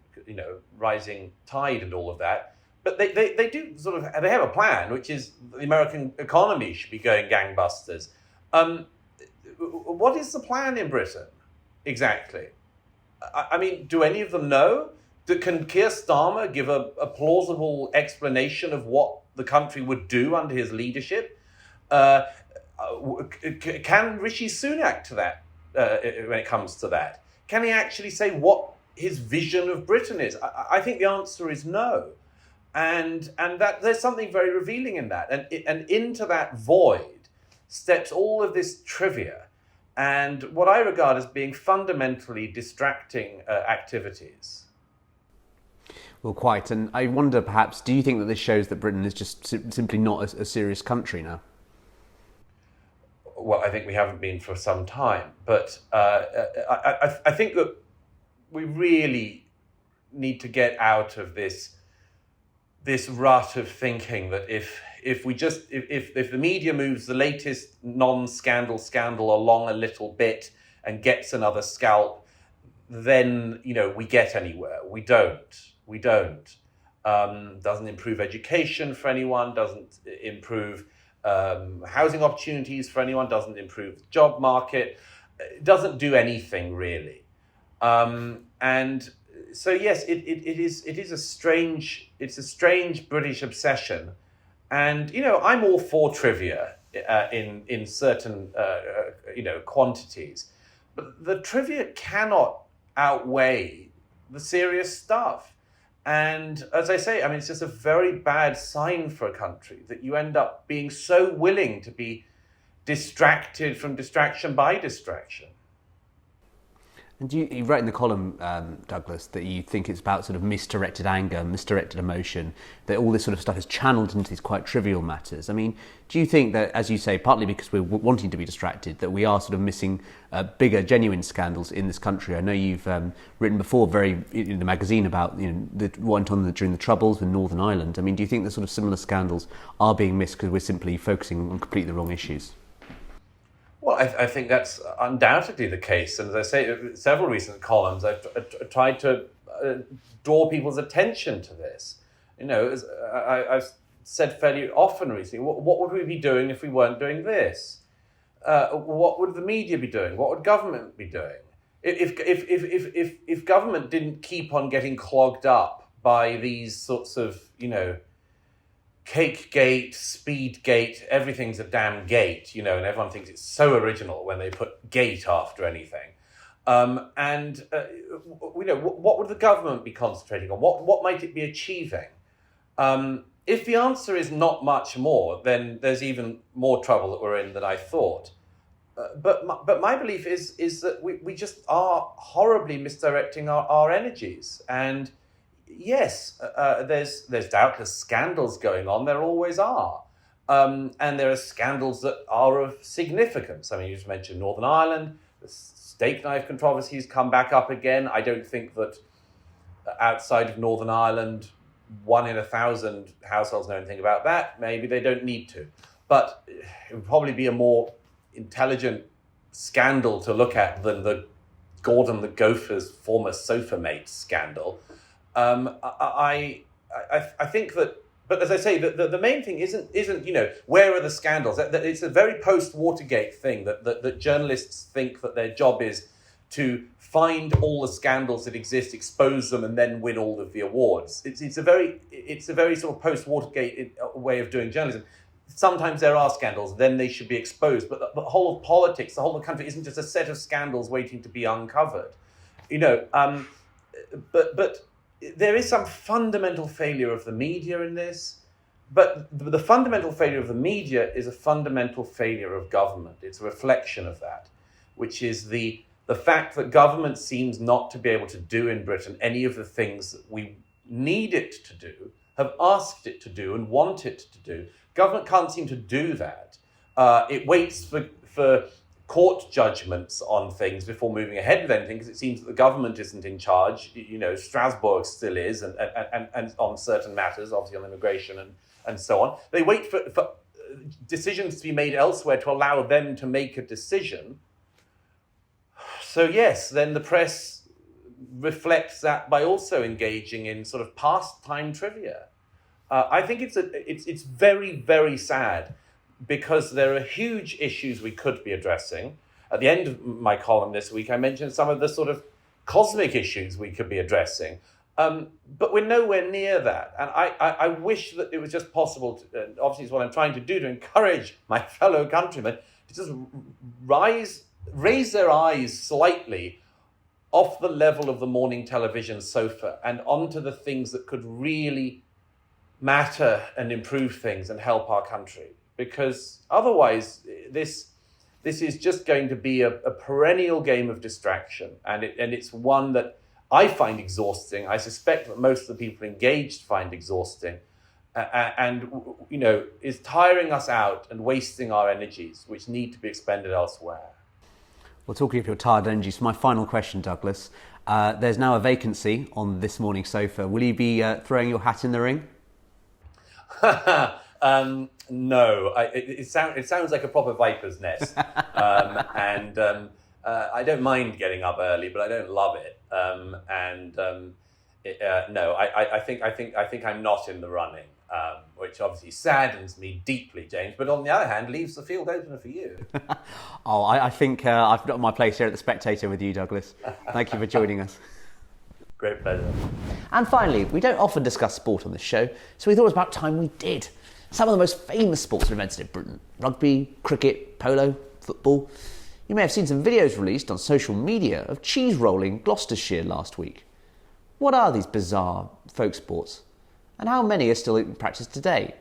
rising tide and all of that. But they do sort of, they have a plan, which is the American economy should be going gangbusters. What is the plan in Britain, exactly? I mean, do any of them know? Can Keir Starmer give a plausible explanation of what the country would do under his leadership? Can Rishi Sunak to that when it comes to that? Can he actually say what his vision of Britain is? I think the answer is no. And that there's something very revealing in that. And into that void steps all of this trivia and what I regard as being fundamentally distracting activities. Well, quite. And I wonder, perhaps, do you think that this shows that Britain is just simply not a serious country now? Well, I think we haven't been for some time. But I think that we really need to get out of this rut of thinking that if the media moves the latest non-scandal scandal along a little bit and gets another scalp, then we get anywhere. We don't. Doesn't improve education for anyone. Doesn't improve housing opportunities for anyone. Doesn't improve the job market. Doesn't do anything really. And so yes, it is a strange British obsession, and I'm all for trivia in certain quantities, but the trivia cannot outweigh the serious stuff. And as I say, I mean, it's just a very bad sign for a country that you end up being so willing to be distracted from distraction by distraction. And you write in the column, Douglas, that you think it's about sort of misdirected anger, misdirected emotion, that all this sort of stuff is channeled into these quite trivial matters. I mean, do you think that, as you say, partly because we're wanting to be distracted, that we are sort of missing bigger, genuine scandals in this country? I know you've written before in the magazine about what went on during the Troubles in Northern Ireland. I mean, do you think that sort of similar scandals are being missed because we're simply focusing on completely the wrong issues? Well, I think that's undoubtedly the case. And as I say, several recent columns, I've tried to draw people's attention to this. I've said fairly often recently, what would we be doing if we weren't doing this? What would the media be doing? What would government be doing? If government didn't keep on getting clogged up by these sorts of, cake gate, speed gate, everything's a damn gate, and everyone thinks it's so original when they put gate after anything. What would the government be concentrating on? What might it be achieving? If the answer is not much more, then there's even more trouble that we're in than I thought. But my belief is that we just are horribly misdirecting our energies. And yes, there's doubtless scandals going on. There always are. And there are scandals that are of significance. I mean, you just mentioned Northern Ireland. The steak knife controversy has come back up again. I don't think that outside of Northern Ireland, 1 in 1,000 households know anything about that. Maybe they don't need to. But it would probably be a more intelligent scandal to look at than the Gordon the Gopher's former sofa mate scandal. I think that, but as I say, the main thing isn't where are the scandals? It's a very post-Watergate thing that journalists think that their job is to find all the scandals that exist, expose them, and then win all of the awards. It's a very sort of post-Watergate way of doing journalism. Sometimes there are scandals, then they should be exposed. But the whole of politics, the whole of the country, isn't just a set of scandals waiting to be uncovered. But there is some fundamental failure of the media in this. But the fundamental failure of the media is a fundamental failure of government. It's a reflection of that, which is the fact that government seems not to be able to do in Britain any of the things that we need it to do, have asked it to do, and want it to do. Government can't seem to do that. It waits for court judgments on things before moving ahead with anything, because it seems that the government isn't in charge. Strasbourg still is, and on certain matters, obviously on immigration and so on. They wait for decisions to be made elsewhere to allow them to make a decision. So yes, then the press reflects that by also engaging in sort of pastime trivia. I think it's very, very sad, because there are huge issues we could be addressing. At the end of my column this week, I mentioned some of the sort of cosmic issues we could be addressing. But we're nowhere near that. And I wish that it was just possible to, and obviously it's what I'm trying to do, to encourage my fellow countrymen to just raise their eyes slightly off the level of the morning television sofa and onto the things that could really matter and improve things and help our country. Because otherwise, this is just going to be a perennial game of distraction. And it's one that I find exhausting. I suspect that most of the people engaged find exhausting. And is tiring us out and wasting our energies, which need to be expended elsewhere. Well, talking of your tired energies, for my final question, Douglas, there's now a vacancy on this morning's sofa. Will you be throwing your hat in the ring? No, it sounds like a proper viper's nest, and I don't mind getting up early, but I don't love it. No, I think I'm not in the running, which obviously saddens me deeply, James. But on the other hand, leaves the field open for you. I think I've got my place here at the Spectator with you, Douglas. Thank you for joining us. Great pleasure. And finally, we don't often discuss sport on this show, so we thought it was about time we did. Some of the most famous sports are invented in Britain: rugby, cricket, polo, football. You may have seen some videos released on social media of cheese rolling Gloucestershire last week. What are these bizarre folk sports? And how many are still in practice today?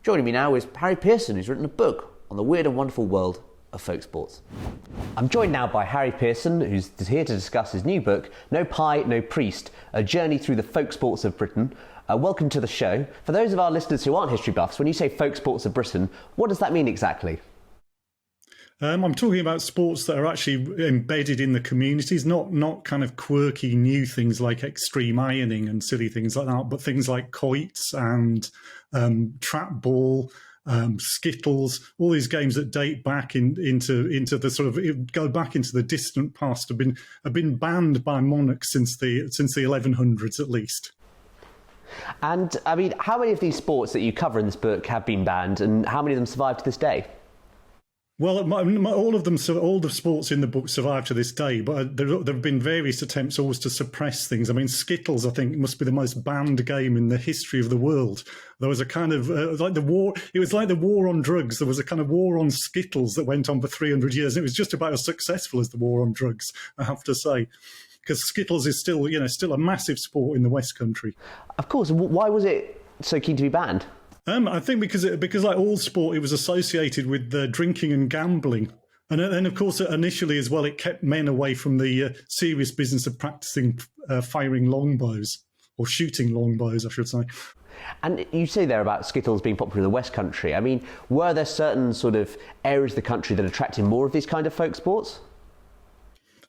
Joining me now is Harry Pearson, who's written a book on the weird and wonderful world of folk sports. I'm joined now by Harry Pearson, who's here to discuss his new book, No Pie, No Priest, A Journey Through the Folk Sports of Britain. Welcome to the show. For those of our listeners who aren't history buffs, when you say folk sports of Britain, what does that mean exactly? I'm talking about sports that are actually embedded in the communities, not kind of quirky new things like extreme ironing and silly things like that, but things like quoits and trap ball, skittles, all these games that date back into the sort of go back into the distant past have been banned by monarchs since the 1100s at least. And I mean, how many of these sports that you cover in this book have been banned, and how many of them survive to this day? Well, all the sports in the book survive to this day, but there have been various attempts always to suppress things. I mean, skittles, I think, must be the most banned game in the history of the world. There was a kind of, like the war, it was like the war on drugs. There was a kind of war on skittles that went on for 300 years. And it was just about as successful as the war on drugs, I have to say. Because skittles is still a massive sport in the West Country. Of course. Why was it so keen to be banned? I think because like all sport, it was associated with drinking and gambling. And then, of course, initially as well, it kept men away from the serious business of practicing firing longbows, or shooting longbows, I should say. And you say there about skittles being popular in the West Country. I mean, were there certain sort of areas of the country that attracted more of these kind of folk sports?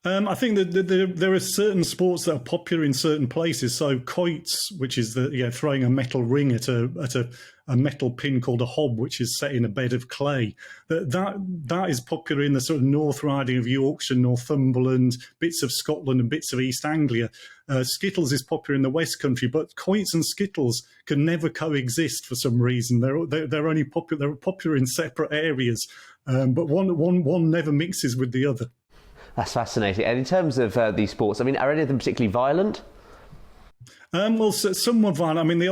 I think that there are certain sports that are popular in certain places. So quoits, which is throwing a metal ring at a metal pin called a hob, which is set in a bed of clay. That is popular in the sort of North Riding of Yorkshire, Northumberland, bits of Scotland and bits of East Anglia. Skittles is popular in the West Country, but quoits and skittles can never coexist for some reason. They're only popular. They're popular in separate areas, but one never mixes with the other. That's fascinating. And in terms of these sports, I mean, are any of them particularly violent? Well, somewhat violent. I mean, the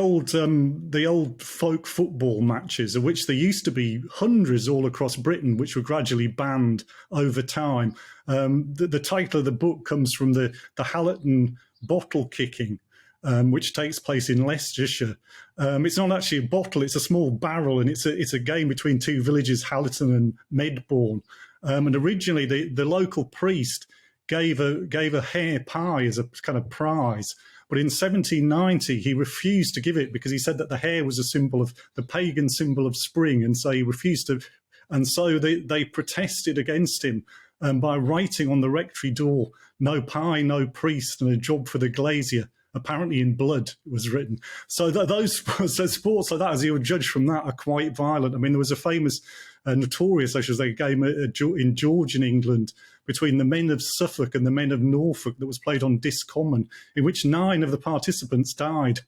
old folk football matches, of which there used to be hundreds all across Britain, which were gradually banned over time. The title of the book comes from the Hallerton bottle kicking, which takes place in Leicestershire. It's not actually a bottle; it's a small barrel, and it's a game between two villages, Hallerton and Medbourne. And originally, the local priest gave a hare pie as a kind of prize. But in 1790, he refused to give it because he said that the hare was a symbol of the pagan symbol of spring. And so he refused to. And so they protested against him by writing on the rectory door, "No pie, no priest, and a job for the glazier." Apparently in blood, it was written. So those sports like that, as you would judge from that, are quite violent. I mean, there was a famous, notorious, I should say, game in Georgian England between the men of Suffolk and the men of Norfolk that was played on Discommon, in which 9 of the participants died.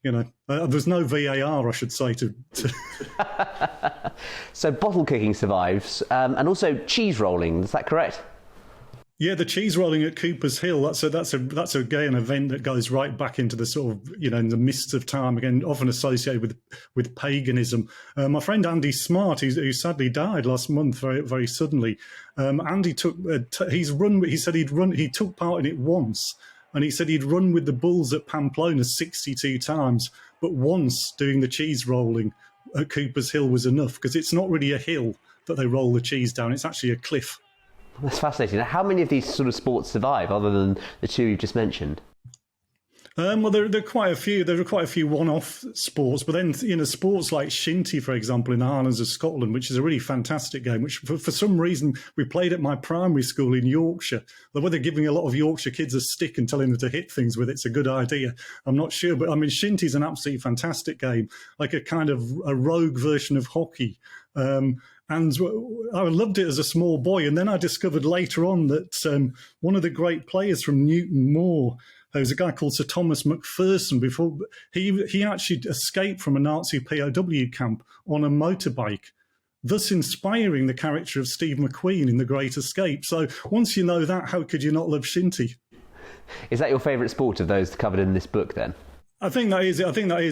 There's no VAR, I should say. So bottle kicking survives, and also cheese rolling. Is that correct? Yeah, the cheese rolling at Cooper's Hill. That's again an event that goes right back into the sort of, in the mists of time. Again, often associated with paganism. My friend Andy Smart, who sadly died last month very very suddenly. Andy took he took part in it once, and he said he'd run with the bulls at Pamplona 62 times, but once doing the cheese rolling at Cooper's Hill was enough, because it's not really a hill that they roll the cheese down; it's actually a cliff. That's fascinating. Now, how many of these sort of sports survive, other than the two you've just mentioned? Well, there are quite a few. There are quite a few one-off sports, but then sports like shinty, for example, in the Highlands of Scotland, which is a really fantastic game. Which, for some reason, we played at my primary school in Yorkshire. Whether giving a lot of Yorkshire kids a stick and telling them to hit things with it's a good idea, I'm not sure. But I mean, shinty is an absolutely fantastic game, like a kind of a rogue version of hockey. And I loved it as a small boy. And then I discovered later on that one of the great players from Newton Moor, there was a guy called Sir Thomas Macpherson. Before he actually escaped from a Nazi POW camp on a motorbike, thus inspiring the character of Steve McQueen in The Great Escape. So once you know that, how could you not love shinty? Is that your favourite sport of those covered in this book then? I think that is.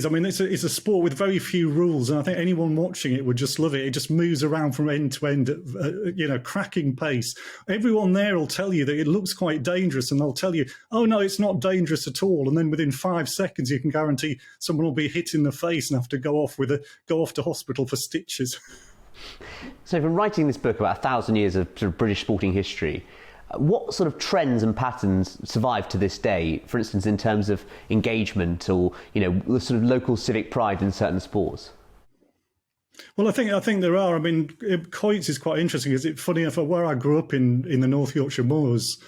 I mean, it's a sport with very few rules, and I think anyone watching it would just love it. It just moves around from end to end at cracking pace. Everyone there will tell you that it looks quite dangerous, and they'll tell you, "Oh no, it's not dangerous at all." And then within 5 seconds, you can guarantee someone will be hit in the face and have to go off to hospital for stitches. So, from writing this book about 1,000 years of sort of British sporting history, what sort of trends and patterns survive to this day, for instance, in terms of engagement or, the sort of local civic pride in certain sports? Well, I think there are. I mean, quoits is quite interesting. Is it funny enough, where I grew up in the North Yorkshire Moors,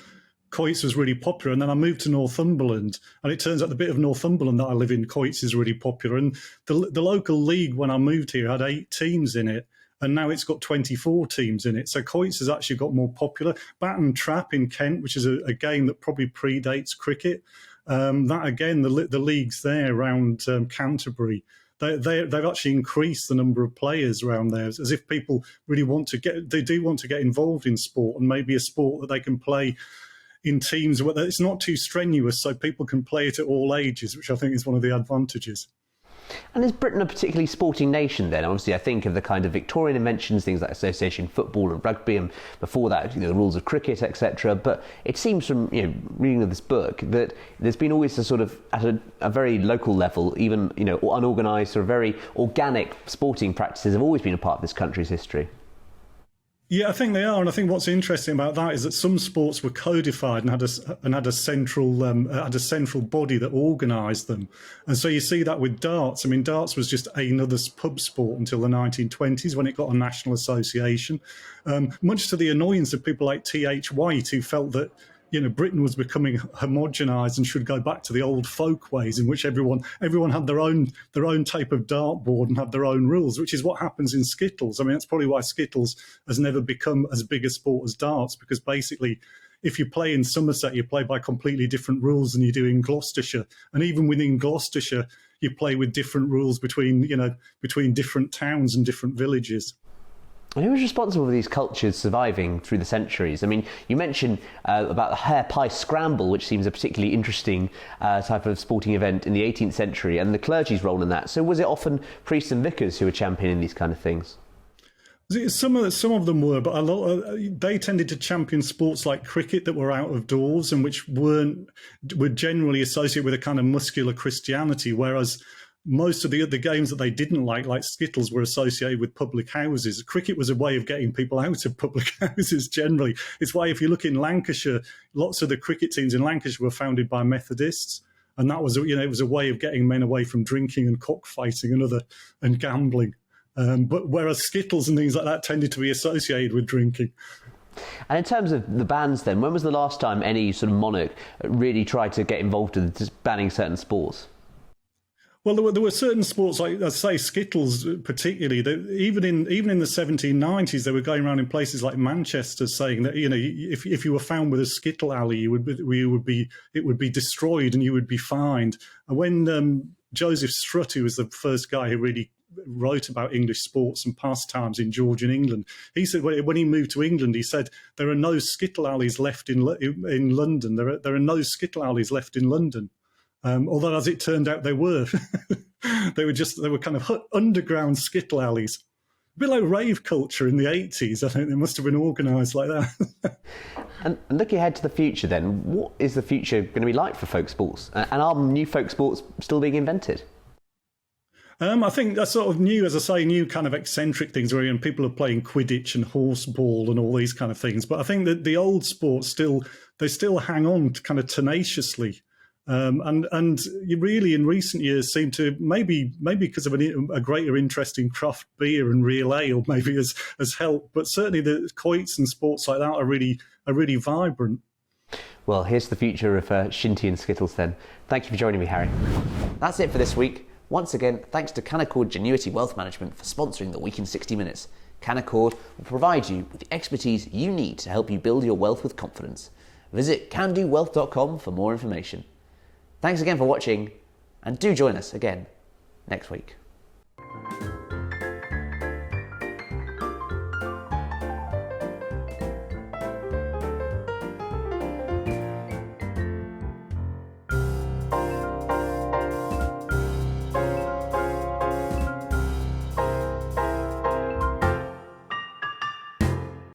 quoits was really popular, and then I moved to Northumberland, and it turns out the bit of Northumberland that I live in, quoits is really popular. And the local league, when I moved here, had 8 teams in it, and now it's got 24 teams in it. So quoits has actually got more popular. Bat and trap in Kent, which is a game that probably predates cricket. That again, the leagues there around Canterbury, they've actually increased the number of players around there, as if people really want to get involved in sport, and maybe a sport that they can play in teams where it's not too strenuous, so people can play it at all ages, which I think is one of the advantages. And is Britain a particularly sporting nation then? Obviously, I think of the kind of Victorian inventions, things like association football and rugby, and before that, the rules of cricket, etc. But it seems from reading of this book that there's been always a sort of, at a very local level, even unorganised or very organic sporting practices have always been a part of this country's history. Yeah, I think they are, and I think what's interesting about that is that some sports were codified and had a central body that organised them, and so you see that with darts. I mean, darts was just another pub sport until the 1920s when it got a national association, much to the annoyance of people like T.H. White, who felt that Britain was becoming homogenised and should go back to the old folk ways in which everyone had their own type of dartboard and had their own rules, which is what happens in Skittles. I mean, that's probably why Skittles has never become as big a sport as darts, because basically, if you play in Somerset, you play by completely different rules than you do in Gloucestershire, and even within Gloucestershire, you play with different rules between different towns and different villages. And who was responsible for these cultures surviving through the centuries? I mean, you mentioned about the hare pie scramble, which seems a particularly interesting type of sporting event in the 18th century, and the clergy's role in that. So was it often priests and vicars who were championing these kind of things? Some of them were, but they tended to champion sports like cricket that were out of doors and which were generally associated with a kind of muscular Christianity, whereas most of the games that they didn't like Skittles, were associated with public houses. Cricket was a way of getting people out of public houses generally. It's why if you look in Lancashire, lots of the cricket teams in Lancashire were founded by Methodists. And that was, it was a way of getting men away from drinking and cockfighting and gambling. But whereas Skittles and things like that tended to be associated with drinking. And in terms of the bans then, when was the last time any sort of monarch really tried to get involved in just banning certain sports? Well, there were certain sports, like I say, Skittles particularly. That even in the 1790s, they were going around in places like Manchester saying that if you were found with a Skittle alley, it would be destroyed and you would be fined. And when Joseph Strutt, who was the first guy who really wrote about English sports and pastimes in Georgian England. He said when he moved to England, he said there are no skittle alleys left in London. There are no skittle alleys left in London. Although, as it turned out, they were. they were kind of underground skittle alleys. A bit like rave culture in the 80s. I think they must have been organised like that. And looking ahead to the future then, what is the future going to be like for folk sports? And are new folk sports still being invented? I think that's sort of new, as I say, new kind of eccentric things where people are playing Quidditch and horseball and all these kind of things. But I think that the old sports still hang on kind of tenaciously. And you really in recent years seem to, maybe because of a greater interest in craft beer and real ale maybe has helped, but certainly the quoits and sports like that are really vibrant. Well, here's the future of shinty and skittles then. Thank you for joining me, Harry. That's it for this week. Once again, thanks to Canaccord Genuity Wealth Management for sponsoring the Week in 60 Minutes. Canaccord will provide you with the expertise you need to help you build your wealth with confidence. Visit candowealth.com for more information. Thanks again for watching, and do join us again next week.